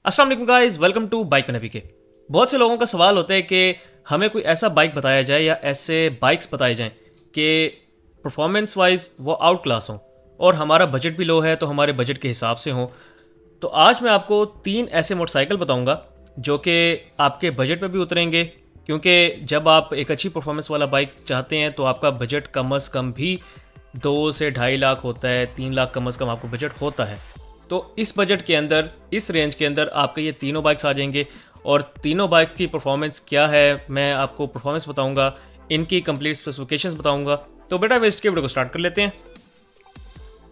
अस्सलाम वालेकुम guys, welcome to bike में नबी के। बहुत से लोगों का सवाल होता है कि हमें कोई ऐसा बाइक बताया जाए या ऐसे बाइक्स बताए जाएं कि परफॉर्मेंस वाइज वो आउट क्लास हों और हमारा बजट भी लो है तो हमारे बजट के हिसाब से हों। तो आज मैं आपको 3 ऐसे मोटरसाइकिल बताऊंगा जो कि आपके बजट में भी उतरेंगे, क्योंकि जब आप एक अच्छी परफॉर्मेंस वाला बाइक चाहते हैं तो आपका बजट कम अज़ कम भी 2 से 2.5 लाख होता है, 3 लाख कम अज़ कम आपको बजट होता है। तो इस बजट के अंदर, इस रेंज के अंदर आपके ये तीनों बाइक्स आ जाएंगे और तीनों बाइक की परफॉर्मेंस क्या है मैं आपको परफॉर्मेंस बताऊंगा, इनकी कंप्लीट स्पेसिफिकेशंस बताऊंगा। तो बेटा वेस्ट के वीडियो को स्टार्ट कर लेते हैं।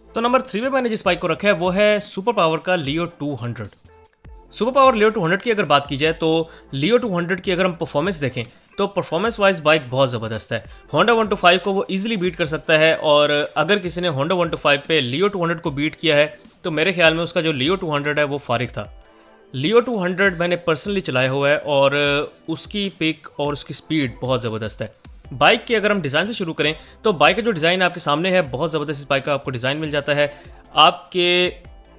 तो नंबर 3 पे मैंने जिस बाइक को रखा है वो है सुपर पावर का लियो 200। सुपर पावर लियो 200 की अगर बात की जाए तो लियो 200 की अगर हम परफॉर्मेंस देखें तो परफॉर्मेंस वाइज बाइक बहुत ज़बरदस्त है। होंडा 125 को वो इजीली बीट कर सकता है और अगर किसी ने होंडा 125 पे लियो 200 को बीट किया है तो मेरे ख्याल में उसका जो लियो 200 है वो फारिग था। लियो 200 मैंने पर्सनली चलाया हुआ है और उसकी पिक और उसकी स्पीड बहुत ज़बरदस्त है। बाइक के अगर हम डिज़ाइन से शुरू करें तो बाइक का जो डिज़ाइन आपके सामने है बहुत ज़बरदस्त इस बाइक का आपको डिज़ाइन मिल जाता है। आपके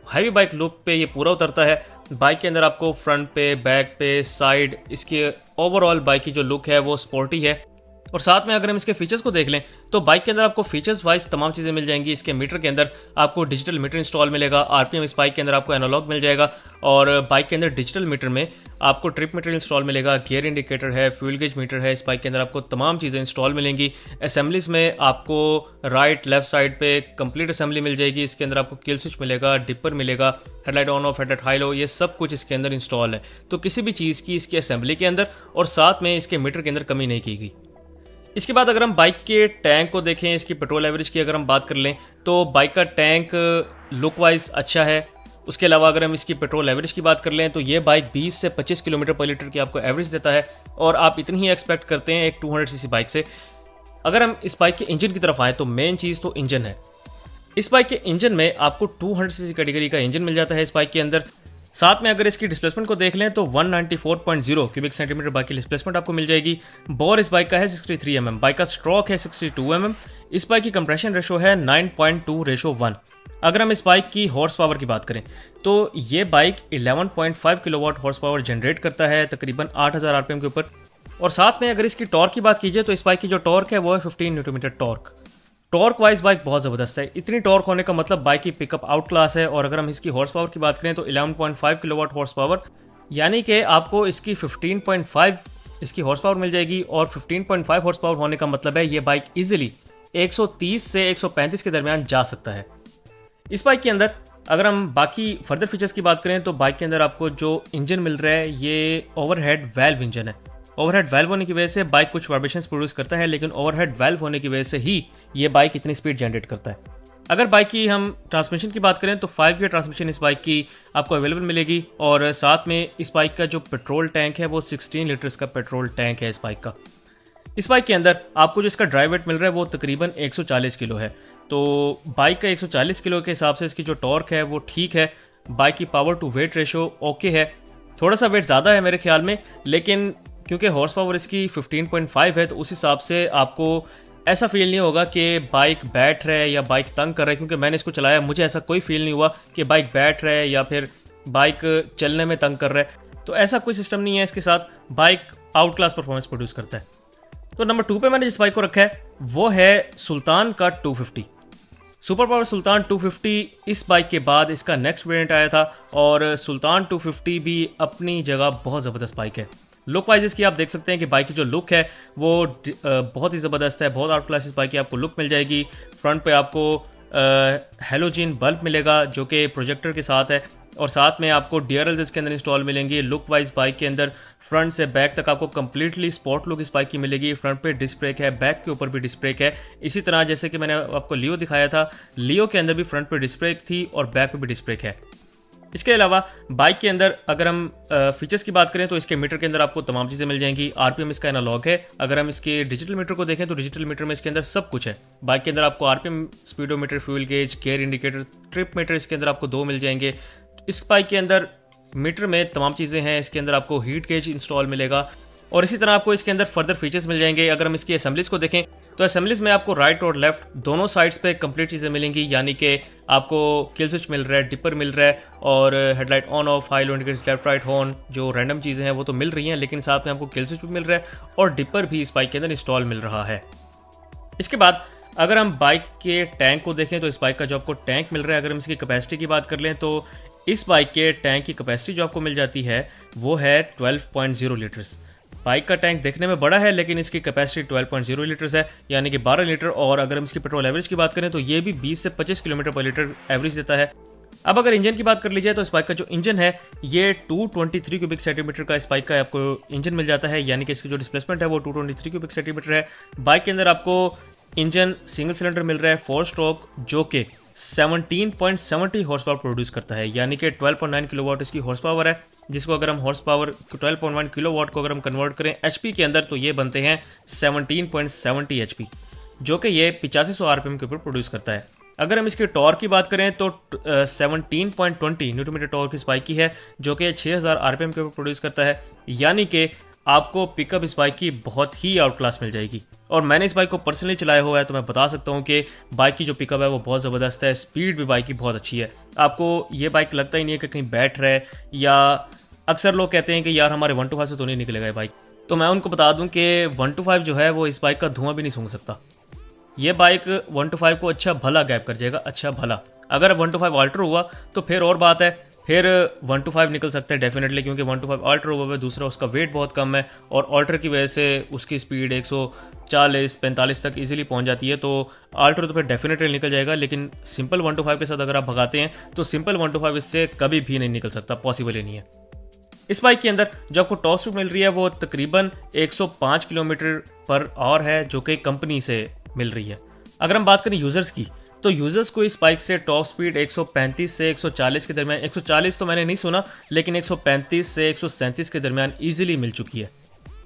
हैवी बाइक लुक पे ये पूरा उतरता है। बाइक के अंदर आपको फ्रंट पे, बैक पे, साइड, इसके ओवरऑल बाइक की जो लुक है वो स्पोर्टी है। और साथ में अगर हम इसके फीचर्स को देख लें तो बाइक के अंदर आपको फीचर्स वाइज तमाम चीज़ें मिल जाएंगी। इसके मीटर के अंदर आपको डिजिटल मीटर इंस्टॉल मिलेगा, आरपीएम इस बाइक के अंदर आपको एनालॉग मिल जाएगा और बाइक के अंदर डिजिटल मीटर में आपको ट्रिप मीटर इंस्टॉल मिलेगा, गियर इंडिकेटर है, फ्यूल गेज मीटर है। इस बाइक के अंदर आपको तमाम चीज़ें इंस्टॉल मिलेंगी। असेंबलीज में आपको राइट लेफ्ट साइड पे कंप्लीट असेंबली मिल जाएगी। इसके अंदर आपको किल स्विच मिलेगा, डिपर मिलेगा, headlight on off, headlight high low, ये सब कुछ इसके अंदर इंस्टॉल है। तो किसी भी चीज़ की इसकी असेंबली के अंदर और साथ में इसके मीटर के अंदर कमी नहीं की गई। इसके बाद अगर हम बाइक के टैंक को देखें, इसकी पेट्रोल एवरेज की अगर हम बात कर लें तो बाइक का टैंक लुक वाइज अच्छा है। उसके अलावा अगर हम इसकी पेट्रोल एवरेज की बात कर लें तो ये बाइक 20 से 25 किलोमीटर पर लीटर की आपको एवरेज देता है और आप इतनी ही एक्सपेक्ट करते हैं एक 200 सीसी बाइक से। अगर हम इस बाइक के इंजन की तरफ आएँ तो मेन चीज़ तो इंजन है। इस बाइक के इंजन में आपको 200 सीसी कैटेगरी का इंजन मिल जाता है इस बाइक के अंदर। साथ में अगर इसकी डिस्प्लेसमेंट को देख लें तो 194.0 क्यूबिक सेंटीमीटर बाइक की डिस्प्लेसमेंट आपको मिल जाएगी। बोर इस बाइक का है 63 mm, बाइक का स्ट्रोक है 62 mm। इस बाइक की कंप्रेशन रेशो है 9.2:1। अगर हम इस बाइक की हॉर्स पावर की बात करें तो ये bike 11.5 kilowatt horse power generate करता है तकरीबन 8000 आरपीएम के ऊपर। और साथ में अगर इसकी टॉर्क की बात कीजिए तो इस बाइक की जो टॉर्क है वो है 15 newton meter torque. Torque wise bike बहुत ज़बरदस्त है। इतनी टॉर्क होने का मतलब बाइक की पिकअप आउट क्लास है। और अगर हम इसकी हॉर्स पावर की बात करें तो 11.5 किलोवाट हॉर्स पावर, यानी कि आपको इसकी 15.5 इसकी हॉर्स पावर मिल जाएगी। और 15.5 हॉर्स पावर होने का मतलब है ये बाइक इजीली 130 से 135 के दरमियान जा सकता है। इस बाइक के अंदर अगर हम बाकी फर्दर फीचर्स की बात करें तो बाइक के अंदर आपको जो इंजन मिल रहा है ये ओवरहेड वाल्व इंजन है। ओवरहेड वाल्व होने की वजह से बाइक कुछ वाइब्रेशंस प्रोड्यूस करता है, लेकिन ओवरहेड वाल्व होने की वजह से ही ये बाइक इतनी स्पीड जनरेट करता है। अगर बाइक की हम ट्रांसमिशन की बात करें तो 5 गियर ट्रांसमिशन इस बाइक की आपको अवेलेबल मिलेगी। और साथ में इस बाइक का जो पेट्रोल टैंक है वो 16 लीटर्स का पेट्रोल टैंक है इस बाइक का। इस बाइक के अंदर आपको जो इसका ड्राइव वेट मिल रहा है वो तकरीबन 140 किलो है। तो बाइक का 140 किलो के हिसाब से इसकी जो टॉर्क है वो ठीक है। बाइक की power to weight ratio okay है। थोड़ा सा वेट ज़्यादा है मेरे ख्याल में, लेकिन क्योंकि हॉर्स पावर इसकी 15.5 है तो उस हिसाब से आपको ऐसा फील नहीं होगा कि बाइक बैठ रहा है या बाइक तंग कर रहा है। क्योंकि मैंने इसको चलाया, मुझे ऐसा कोई फील नहीं हुआ कि बाइक बैठ रहा है या फिर बाइक चलने में तंग कर रहा है। तो ऐसा कोई सिस्टम नहीं है इसके साथ। Bike out class performance produce करता है। तो नंबर 2 पे मैंने जिस बाइक को रखा है वो है सुल्तान का 250। सुपर पावर सुल्तान 250 इस बाइक के बाद इसका नेक्स्ट वेरिएंट आया था और सुल्तान 250 भी अपनी जगह बहुत ज़बरदस्त बाइक है। लुक वाइज इसकी आप देख सकते हैं कि बाइक की जो लुक है वो बहुत ही ज़बरदस्त है। बहुत आउट क्लास इस बाइक की आपको लुक मिल जाएगी। फ्रंट पे आपको हेलोजन बल्ब मिलेगा जो कि प्रोजेक्टर के साथ है और साथ में आपको DRLs इसके अंदर इंस्टॉल मिलेंगे। लुक वाइज बाइक के अंदर फ्रंट से बैक तक आपको कंप्लीटली स्पोर्ट लुक इस बाइक की मिलेगी। फ्रंट पे डिस्क ब्रेक है, बैक के ऊपर भी डिस्क ब्रेक है। इसी तरह जैसे कि मैंने आपको लियो दिखाया था, लियो के अंदर भी फ्रंट पे डिस्क ब्रेक थी और बैक पे भी डिस्क ब्रेक है। इसके अलावा बाइक के अंदर अगर हम फीचर्स की बात करें तो इसके मीटर के अंदर आपको तमाम चीज़ें मिल जाएंगी। आरपीएम इसका एनालॉग है। अगर हम इसके डिजिटल मीटर को देखें तो डिजिटल मीटर में इसके अंदर सब कुछ है। बाइक के अंदर आपको RPM, speedometer, fuel gauge, gear indicator, trip meter इसके अंदर आपको 2 मिल जाएंगे। इस बाइक के अंदर मीटर में तमाम चीज़ें हैं। इसके अंदर आपको हीट गेज इंस्टॉल मिलेगा और इसी तरह आपको इसके अंदर फर्दर फीचर्स मिल जाएंगे। अगर हम इसकी असेंबलीज को देखें तो असेंबलीज में आपको राइट और लेफ्ट दोनों साइड्स पे कंप्लीट चीज़ें मिलेंगी, यानी कि आपको किल स्विच मिल रहा है, डिपर मिल रहा है और headlight on off, high low indicators, left right horn, जो रैंडम चीज़ें हैं वो तो मिल रही हैं, लेकिन साथ में आपको किल स्विच भी मिल रहा है और डिपर भी इस बाइक के अंदर इंस्टॉल मिल रहा है। इसके बाद अगर हम बाइक के टैंक को देखें तो इस बाइक का जो आपको टैंक मिल रहा है, अगर हम इसकी कैपेसिटी की बात कर लें तो इस बाइक के टैंक की कैपेसिटी जो आपको मिल जाती है वो है 12.0 लीटर्स। बाइक का टैंक देखने में बड़ा है लेकिन इसकी कैपेसिटी 12.0 लीटर्स है, यानी कि 12 लीटर। और अगर हम इसकी पेट्रोल एवरेज की बात करें तो ये भी 20 से 25 किलोमीटर पर लीटर एवरेज देता है। अब अगर इंजन की बात कर ली जाए तो इस बाइक का जो इंजन है ये 223 क्यूबिक सेंटीमीटर का इस बाइक का आपको इंजन मिल जाता है, यानी कि इसकी जो डिस्प्लेसमेंट है वो 223 क्यूबिक सेंटीमीटर है। बाइक के अंदर आपको इंजन सिंगल सिलेंडर मिल रहा है 4 स्ट्रोक, जो कि 17.70 हॉर्स पावर प्रोड्यूस करता है, यानी कि 12.9 किलोवाट इसकी हॉर्स पावर है, जिसको अगर हम हॉर्स पावर 12.1 किलोवाट को अगर हम कन्वर्ट करें एचपी के अंदर तो ये बनते हैं 17.70 एचपी, जो कि ये 8500 आरपीएम के ऊपर प्रोड्यूस करता है। अगर हम इसके टॉर्क की बात करें तो 17.20 न्यूटन मीटर टॉर्क इस बाइक की है, जो कि 6000 आरपीएम के ऊपर प्रोड्यूस करता है, यानी कि आपको पिकअप इस बाइक की बहुत ही आउट क्लास मिल जाएगी। और मैंने इस बाइक को पर्सनली चलाया हुआ है तो मैं बता सकता हूँ कि बाइक की जो पिकअप है वो बहुत ज़बरदस्त है, स्पीड भी बाइक की बहुत अच्छी है। आपको ये बाइक लगता ही नहीं है कि कहीं बैठ रहा है, या अक्सर लोग कहते हैं कि यार हमारे 125 से तो नहीं निकलेगा ये बाइक, तो मैं उनको बता दूं कि 125 जो है वो इस बाइक का धुआं भी नहीं सूंघ सकता। ये बाइक 125 को अच्छा भला गैप कर जाएगा, अच्छा भला। अगर 125 अल्ट्रा हुआ तो फिर और बात है, फिर 125 निकल सकता है डेफिनेटली, क्योंकि 125 अल्ट्रा हुआ है, दूसरा उसका वेट बहुत कम है और अल्ट्रा की वजह से उसकी स्पीड 140-45 तक इजीली पहुंच जाती है, तो अल्ट्रा तो फिर डेफिनेटली निकल जाएगा। लेकिन सिंपल 125 के साथ अगर आप भगाते हैं तो सिंपल 125 इससे कभी भी नहीं निकल सकता, पॉसिबल ही नहीं है। इस बाइक के अंदर जो आपको टॉप स्पीड मिल रही है वो तकरीबन 105 किलोमीटर पर आवर है, जो कि कंपनी से मिल रही है। अगर हम बात करें यूजर्स की तो यूजर्स को इस बाइक से टॉप स्पीड 135 से 140 के दरमियान, 140 तो मैंने नहीं सुना, लेकिन 135 से 137 के दरमियान इजीली मिल चुकी है।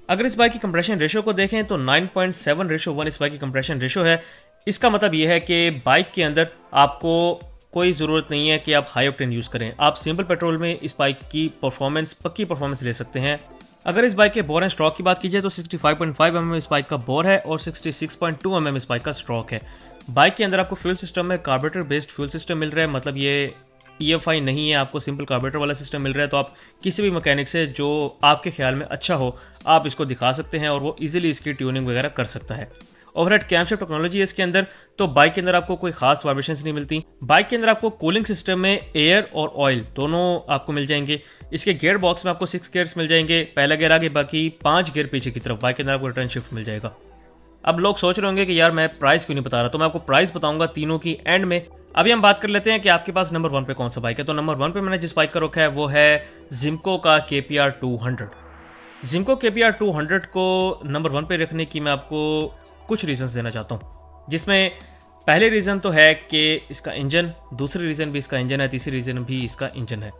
अगर इस बाइक की कंप्रेशन रेशो को देखें तो 9.7:1 इस बाइक की कंप्रेशन रेशो है। इसका मतलब यह है कि बाइक के अंदर आपको कोई ज़रूरत नहीं है कि आप हाई ऑक्टेन यूज़ करें, आप सिंपल पेट्रोल में इस बाइक की परफॉर्मेंस, पक्की परफॉर्मेंस ले सकते हैं। अगर इस बाइक के बोर एंड स्ट्रोक की बात की जाए तो 65.5 mm इस बाइक का बोर है और 66.2 mm इस बाइक का स्ट्रोक है। बाइक के अंदर आपको फ्यूल सिस्टम में कार्बोरेटर बेस्ड फ्यूल सिस्टम मिल रहा है, मतलब ये EFI नहीं है, आपको सिंपल कार्बोरेटर वाला सिस्टम मिल रहा है। तो आप किसी भी मैकेनिक से जो आपके ख्याल में अच्छा हो आप इसको दिखा सकते हैं और वो इजीली इसकी ट्यूनिंग वगैरह कर सकता है। ओवरहेड कैमशाफ्ट टेक्नोलॉजी है इसके अंदर, तो बाइक के अंदर आपको कोई खास वाइब्रेशंस नहीं मिलती। बाइक के अंदर आपको कूलिंग सिस्टम में एयर और ऑयल दोनों आपको मिल जाएंगे। इसके गियर बॉक्स में आपको 6 गियर्स मिल जाएंगे, पहला गियर आगे, बाकी 5 गियर पीछे की तरफ। बाइक के अंदर आपको रिटर्न शिफ्ट मिल जाएगा। अब लोग सोच रहे होंगे कि यार मैं प्राइस क्यों नहीं बता रहा, तो मैं आपको प्राइस बताऊंगा तीनों की एंड में। अभी हम बात कर लेते हैं कि आपके पास नंबर 1 पे कौन सा बाइक है। तो नंबर 1 पे मैंने जिस बाइक का रखा है वो है जिम्को का KPR 200। जिम्को KPR 200 को नंबर 1 पे रखने की मैं आपको कुछ रीजंस देना चाहता हूँ, जिसमें पहले रीज़न तो है कि इसका इंजन, दूसरी रीज़न भी इसका इंजन है, तीसरी रीज़न भी इसका इंजन है।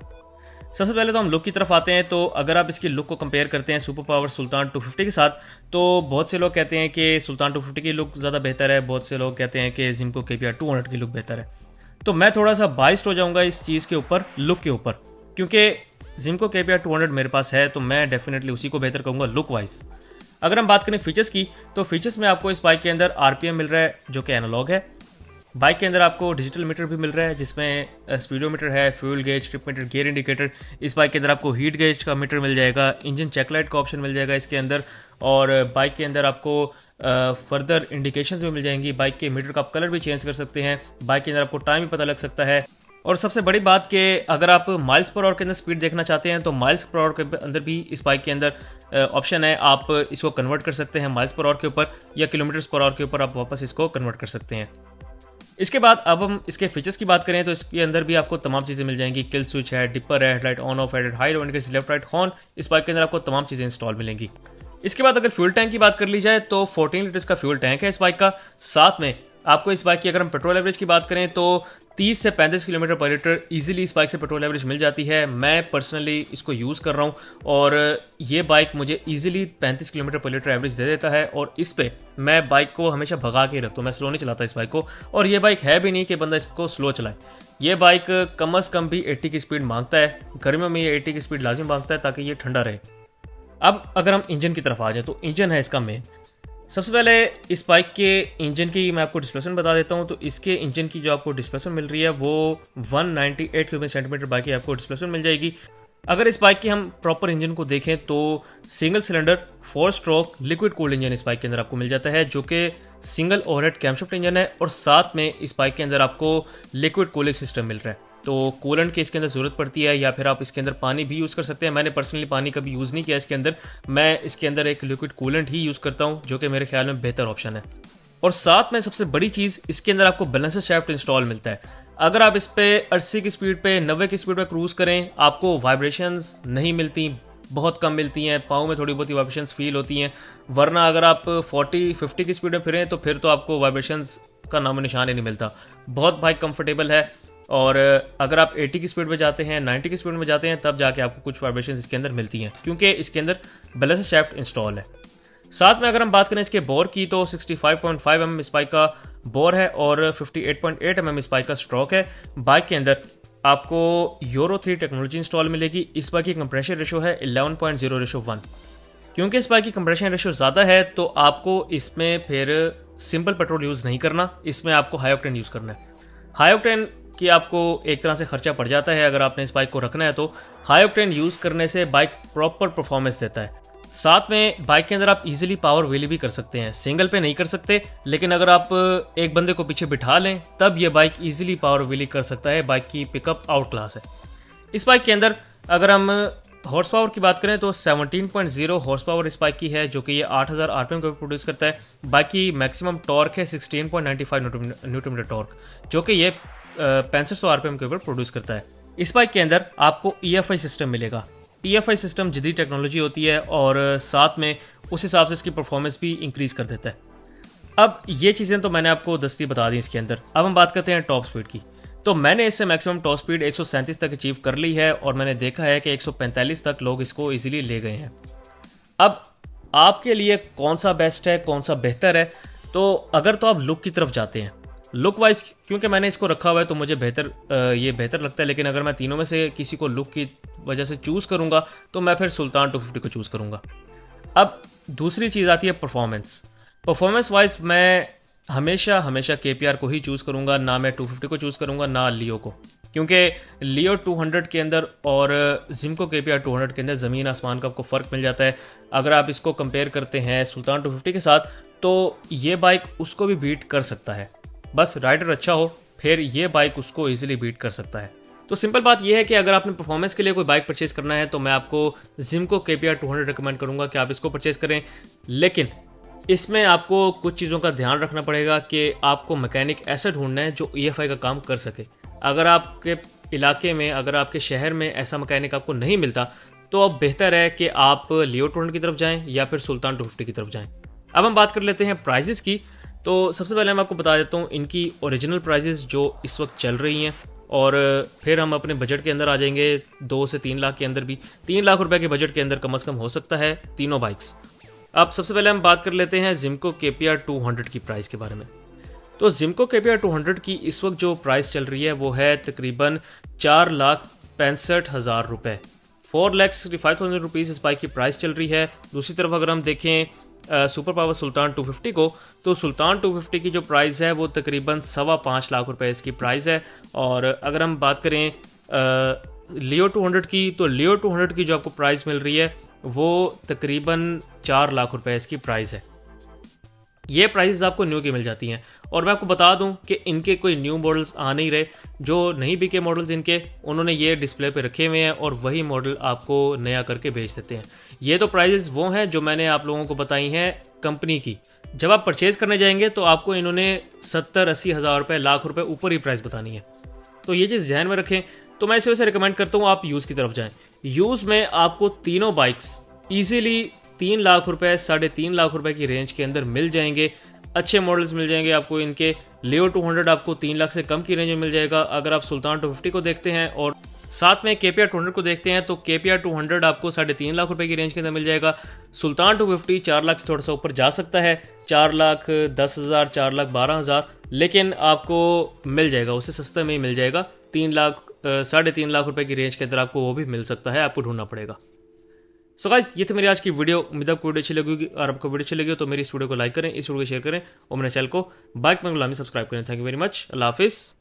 सबसे पहले तो हम लुक की तरफ आते हैं। तो अगर आप इसकी लुक को कंपेयर करते हैं सुपर पावर सुल्तान 250 के साथ, तो बहुत से लोग कहते हैं कि सुल्तान 250 की लुक ज़्यादा बेहतर है, बहुत से लोग कहते हैं कि जिम्को KPR 200 की लुक बेहतर है। तो मैं थोड़ा सा बाइस्ड हो जाऊँगा इस चीज़ के ऊपर, लुक के ऊपर, क्योंकि जिम्को KPR 200 मेरे पास है तो मैं डेफिनेटली उसी को बेहतर कहूँगा लुक वाइज। अगर हम बात करें फीचर्स की तो फीचर्स में आपको इस बाइक के अंदर RPM मिल रहा है जो कि एनालॉग है। बाइक के अंदर आपको डिजिटल मीटर भी मिल रहा है जिसमें स्पीडोमीटर है, fuel gauge, trip meter, gear indicator. इस बाइक के अंदर आपको हीट गेज का मीटर मिल जाएगा, इंजन चेकलाइट का ऑप्शन मिल जाएगा इसके अंदर, और बाइक के अंदर आपको फर्दर इंडिकेशंस भी मिल जाएंगी। बाइक के मीटर का आप कलर भी चेंज कर सकते हैं, बाइक के अंदर आपको टाइम भी पता लग सकता है। और सबसे बड़ी बात कि अगर आप माइल्स पर आवर के अंदर स्पीड देखना चाहते हैं तो माइल्स पर आवर के अंदर भी इस बाइक के अंदर ऑप्शन है, आप इसको कन्वर्ट कर सकते हैं माइल्स पर आवर के ऊपर या किलोमीटर्स पर आवर के ऊपर, आप वापस इसको कन्वर्ट कर सकते हैं। इसके बाद अब हम इसके फीचर्स की बात करें तो इसके अंदर भी आपको तमाम चीज़ें मिल जाएंगी। किल स्विच है, डिपर है, headlight on off, headlight high low indicators, left right horn. इस बाइक के अंदर आपको तमाम चीज़ें इंस्टॉल मिलेंगी। इसके बाद अगर फ्यूल टैंक की बात कर ली जाए तो 14 लीटर्स का फ्यूल टैंक है इस बाइक का। साथ में आपको इस बाइक की अगर हम पेट्रोल एवरेज की बात करें तो 30 से 35 किलोमीटर पर लीटर ईजिली इस बाइक से पेट्रोल एवरेज मिल जाती है। मैं पर्सनली इसको यूज़ कर रहा हूँ और ये बाइक मुझे ईजिली 35 किलोमीटर पर लीटर एवरेज दे देता है, और इस पे मैं बाइक को हमेशा भगा के रखता हूँ, मैं स्लो नहीं चलाता इस बाइक को। और ये बाइक है भी नहीं कि बंदा इसको स्लो चलाए, ये बाइक कम अज़ कम भी 80 की स्पीड मांगता है। गर्मियों में ये 80 की स्पीड लाजिम मांगता है ताकि ये ठंडा रहे। अब अगर हम इंजन की तरफ आ जाए तो इंजन है इसका मेन। सबसे पहले इस बाइक के इंजन की मैं आपको डिस्प्लेसमेंट बता देता हूं। तो इसके इंजन की जो आपको डिस्प्लेसमेंट मिल रही है वो 198 क्यूबिक सेंटीमीटर बाइक की आपको डिस्प्लेसमेंट मिल जाएगी। अगर इस बाइक की हम प्रॉपर इंजन को देखें तो single cylinder 4 stroke liquid cooled engine इस बाइक के अंदर आपको मिल जाता है, जो कि सिंगल ओवरहेड कैमशाफ्ट इंजन है और साथ में इस बाइक के अंदर आपको लिक्विड कूलिंग सिस्टम मिल रहा है। तो कूलेंट की इसके अंदर ज़रूरत पड़ती है या फिर आप इसके अंदर पानी भी यूज़ कर सकते हैं। मैंने पर्सनली पानी कभी यूज़ नहीं किया इसके अंदर, मैं इसके अंदर एक लिक्विड कूलेंट ही यूज़ करता हूँ, जो कि मेरे ख्याल में बेहतर ऑप्शन है। और साथ में सबसे बड़ी चीज़ इसके अंदर आपको बैलेंसर शाफ्ट इंस्टॉल मिलता है। अगर आप इस पे 80 की स्पीड पे 90 की स्पीड पे क्रूज़ करें, आपको वाइब्रेशंस नहीं मिलती, बहुत कम मिलती हैं, पाँव में थोड़ी बहुत वाइब्रेशंस फील होती हैं। वरना अगर आप 40-50 की स्पीड में फिरें तो फिर तो आपको वाइब्रेशंस का नामो निशान ही नहीं मिलता। बहुत बाइक कंफर्टेबल है। और अगर आप 80 की स्पीड में जाते हैं, 90 की स्पीड में जाते हैं, तब जाके आपको कुछ वाइब्रेशंस इसके अंदर मिलती हैं, क्योंकि इसके अंदर बैलेंसर शाफ्ट इंस्टॉल है। साथ में अगर हम बात करें इसके बोर की तो 65.5 mm इस बाइक का बोर है और 58.8 mm इस बाइक का स्ट्रोक है। बाइक के अंदर आपको यूरो 3 टेक्नोलॉजी इंस्टॉल मिलेगी। इस बाइक की कंप्रेशन रेशो है 11.0:1। क्योंकि इस बाइक की कंप्रेशन रेशो ज़्यादा है तो आपको इसमें फिर सिंपल पेट्रोल यूज़ नहीं करना, इसमें आपको हाई ऑक्टेन यूज़ करना है। हाई ऑक्टेन कि आपको एक तरह से खर्चा पड़ जाता है अगर आपने इस बाइक को रखना है। तो हाई ऑक्टेन यूज़ करने से बाइक प्रॉपर परफॉर्मेंस देता है। साथ में बाइक के अंदर आप इजीली पावर व्हील भी कर सकते हैं। सिंगल पे नहीं कर सकते, लेकिन अगर आप एक बंदे को पीछे बिठा लें तब ये बाइक इजीली पावर व्हील कर सकता है। बाइक की पिकअप आउट क्लास है। इस बाइक के अंदर अगर हम हॉर्स पावर की बात करें तो 17.0 हॉर्स पावर इस बाइक की है, जो कि ये 8000 आरपीएम को प्रोड्यूस करता है। बाइक की मैक्सिमम टॉर्क है 16.95 न्यूटन मीटर टॉर्क, जो कि ये 6500 आरपीएम के ऊपर प्रोड्यूस करता है। इस बाइक के अंदर आपको EFI सिस्टम मिलेगा। EFI सिस्टम जदीद टेक्नोलॉजी होती है और साथ में उस हिसाब से इसकी परफॉर्मेंस भी इंक्रीज कर देता है। अब ये चीज़ें तो मैंने आपको दस्ती बता दी इसके अंदर। अब हम बात करते हैं टॉप स्पीड की। तो मैंने इससे मैक्सिमम टॉप स्पीड 137 तक अचीव कर ली है और मैंने देखा है कि 145 तक लोग इसको इजीली ले गए हैं। अब आपके लिए कौन सा बेस्ट है, कौन सा बेहतर है? तो अगर तो आप लुक की तरफ जाते हैं, लुक वाइज क्योंकि मैंने इसको रखा हुआ है तो मुझे ये बेहतर लगता है, लेकिन अगर मैं तीनों में से किसी को लुक की वजह से चूज़ करूंगा तो मैं फिर सुल्तान 250 को चूज़ करूंगा। अब दूसरी चीज़ आती है परफॉर्मेंस वाइज मैं हमेशा KPR को ही चूज़ करूंगा, ना मैं 250 को चूज़ करूंगा ना लियो को, क्योंकि लियो 200 के अंदर और जिमको KPR 200 के अंदर ज़मीन आसमान का आपको फ़र्क मिल जाता है। अगर आप इसको कंपेयर करते हैं सुल्तान 250 के साथ तो ये बाइक उसको भी बीट कर सकता है। बस राइडर अच्छा हो फिर ये बाइक उसको ईजिली बीट कर सकता है। तो सिंपल बात यह है कि अगर आपने परफॉर्मेंस के लिए कोई बाइक परचेज करना है तो मैं आपको जिमको KPR 200 रिकमेंड करूंगा कि आप इसको परचेज करें। लेकिन इसमें आपको कुछ चीज़ों का ध्यान रखना पड़ेगा कि आपको मैकेनिक ऐसा ढूंढना है जो EFI का काम कर सके। अगर आपके इलाके में, अगर आपके शहर में ऐसा मैकेनिक आपको नहीं मिलता तो अब बेहतर है कि आप लियो 200 की तरफ जाएं या फिर सुल्तान 250 की तरफ जाएं। अब हम बात कर लेते हैं प्राइजेस की। तो सबसे पहले मैं आपको बता देता हूँ इनकी ओरिजिनल प्राइजेस जो इस वक्त चल रही हैं, और फिर हम अपने बजट के अंदर आ जाएंगे। 2 से 3 लाख के अंदर भी, 3 लाख रुपए के बजट के अंदर कम से कम हो सकता है तीनों बाइक्स। अब सबसे पहले हम बात कर लेते हैं जिमको KPR 200 की प्राइस के बारे में। तो जिमको KPR 200 की इस वक्त जो प्राइस चल रही है वो है तकरीबन 4,65,000 रुपये, 4,65,000 रुपीज़ इस बाइक की प्राइस चल रही है। दूसरी तरफ अगर हम देखें सुपर पावर सुल्तान 250 को, तो सुल्तान 250 की जो प्राइस है वो तकरीबन 5.25 लाख रुपए इसकी प्राइस है। और अगर हम बात करें लियो 200 की, तो लियो 200 की जो आपको प्राइस मिल रही है वो तकरीबन 4 लाख रुपए इसकी प्राइस है। ये प्राइसेस आपको न्यू की मिल जाती हैं। और मैं आपको बता दूं कि इनके कोई न्यू मॉडल्स आ नहीं रहे, जो नहीं बिके मॉडल्स इनके उन्होंने ये डिस्प्ले पे रखे हुए हैं और वही मॉडल आपको नया करके बेच देते हैं। ये तो प्राइसेस वो हैं जो मैंने आप लोगों को बताई हैं कंपनी की। जब आप परचेज करने जाएंगे तो आपको इन्होंने 70-80 हज़ार रुपये, लाख रुपए ऊपर ही प्राइस बतानी है। तो ये चीज़ ध्यान में रखें। तो मैं इस वजह से रिकमेंड करता हूँ आप यूज़ की तरफ जाएँ। यूज़ में आपको तीनों बाइक्स ईजिली 3 लाख रुपए, 3.5 लाख रुपए की रेंज के अंदर मिल जाएंगे। अच्छे मॉडल्स मिल जाएंगे आपको इनके। लियो 200 आपको 3 लाख से कम की रेंज में मिल जाएगा। अगर आप सुल्तान 250 को देखते हैं और साथ में KPR 200 को देखते हैं तो KPR 200 आपको 3.5 लाख रुपए की रेंज के अंदर मिल जाएगा। सुल्तान 250 4 लाख से थोड़ा सा ऊपर जा सकता है, 4,10,000, 4,12,000, लेकिन आपको मिल जाएगा, उससे सस्ते में ही मिल जाएगा। 3 लाख 3.5 लाख रुपए की रेंज के अंदर आपको वो भी मिल सकता है, आपको ढूंढना पड़ेगा। सो गाइस, ये थी मेरी आज की वीडियो। उम्मीद आपको वीडियो अच्छी लगेगी, और आपको वीडियो अच्छी लगी हो तो मेरी इस वीडियो को लाइक करें, इस वीडियो को शेयर करें और मेरे चैनल को बाइक में गुलामी सब्सक्राइब करें। Thank you very much. अल्लाह हाफिज़।